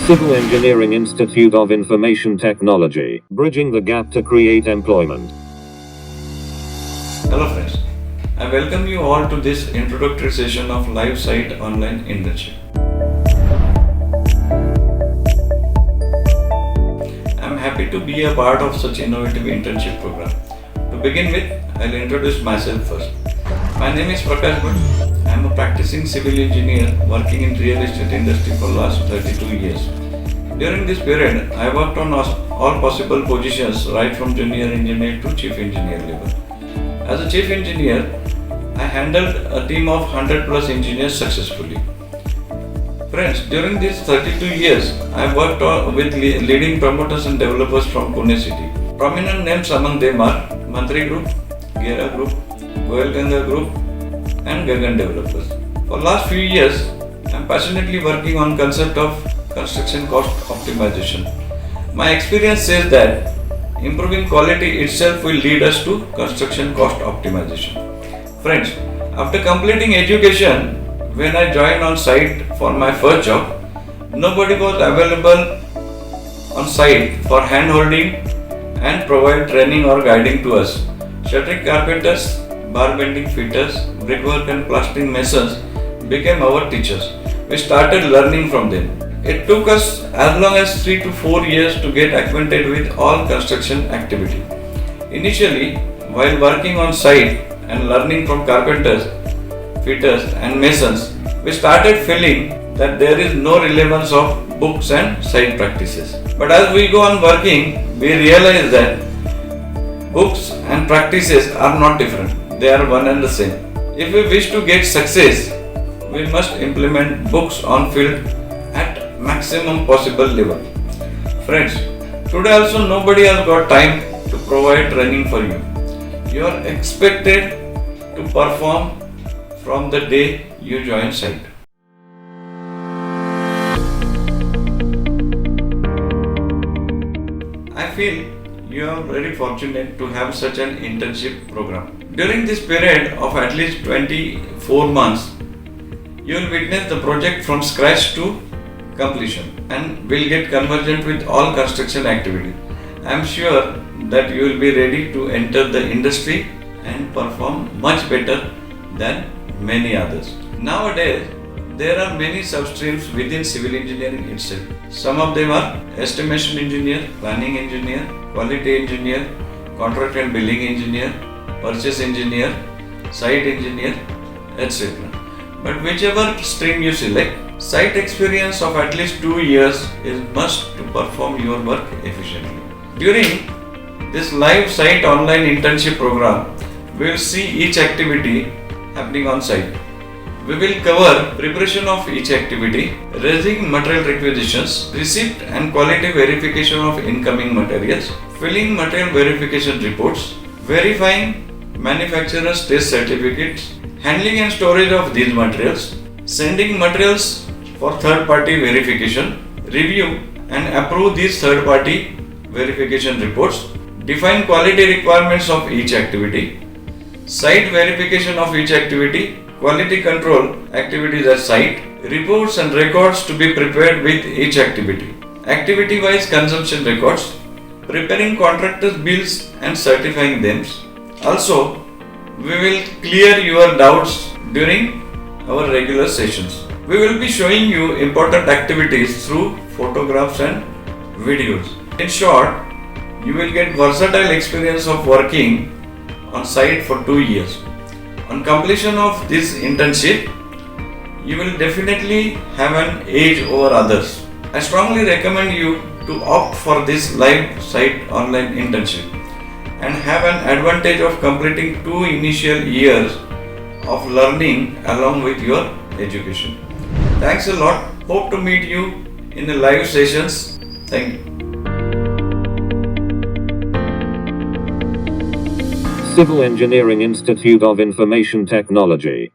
Civil Engineering Institute of Information Technology, bridging the gap to create employment. Hello friends, I welcome you all to this introductory session of Live Site Online Internship. I am happy to be a part of such innovative internship program. To begin with, I'll introduce myself first. My name is Prakash Bhatt. I am a practicing civil engineer working in real estate industry for last 32 years. During this period, I worked on all possible positions right from junior engineer to chief engineer level. As a chief engineer, I handled a team of 100 plus engineers successfully. Friends, during these 32 years, I worked with leading promoters and developers from Pune city. Prominent names among them are Mantri Group, Gera Group, Goyal Ganga Group, and Gagan Developers. For last few years, I am passionately working on concept of construction cost optimization. My experience says that improving quality itself will lead us to construction cost optimization. Friends, after completing education, when I joined on site for my first job, nobody was available on site for hand-holding and provide training or guiding to us. Shuttering carpenters, bar bending fitters, brickwork and plastering masons became our teachers. We started learning from them. It took us as long as 3 to 4 years to get acquainted with all construction activity. Initially, while working on site and learning from carpenters, fitters and masons, we started feeling that there is no relevance of books and site practices. But as we go on working, we realize that books and practices are not different. They are one and the same. If we wish to get success, we must implement books on field at maximum possible level. Friends, today also nobody has got time to provide training for you. You are expected to perform from the day you join site. I feel you are very fortunate to have such an internship program. During this period of at least 24 months, you will witness the project from scratch to completion and will get convergent with all construction activity. I am sure that you will be ready to enter the industry and perform much better than many others. Nowadays, there are many substreams within civil engineering itself. Some of them are estimation engineer, planning engineer, quality engineer, contract and billing engineer, purchase engineer, site engineer, etc. But whichever stream you select, site experience of at least 2 years is must to perform your work efficiently. During this live site online internship program, we will see each activity happening on site. We will cover preparation of each activity, raising material requisitions, receipt and quality verification of incoming materials, filling material verification reports, verifying manufacturer's test certificates, handling and storage of these materials, sending materials for third-party verification, review and approve these third-party verification reports, define quality requirements of each activity, site verification of each activity, quality control activities at site, reports and records to be prepared with each activity, activity-wise consumption records, preparing contractors' bills and certifying them. Also, we will clear your doubts during our regular sessions. We will be showing you important activities through photographs and videos. In short, you will get versatile experience of working on site for 2 years. On completion of this internship, you will definitely have an edge over others. I strongly recommend you to opt for this live site online internship and have an advantage of completing 2 initial years of learning along with your education. Thanks a lot. Hope to meet you in the live sessions. Thank you. Civil Engineering Institute of Information Technology.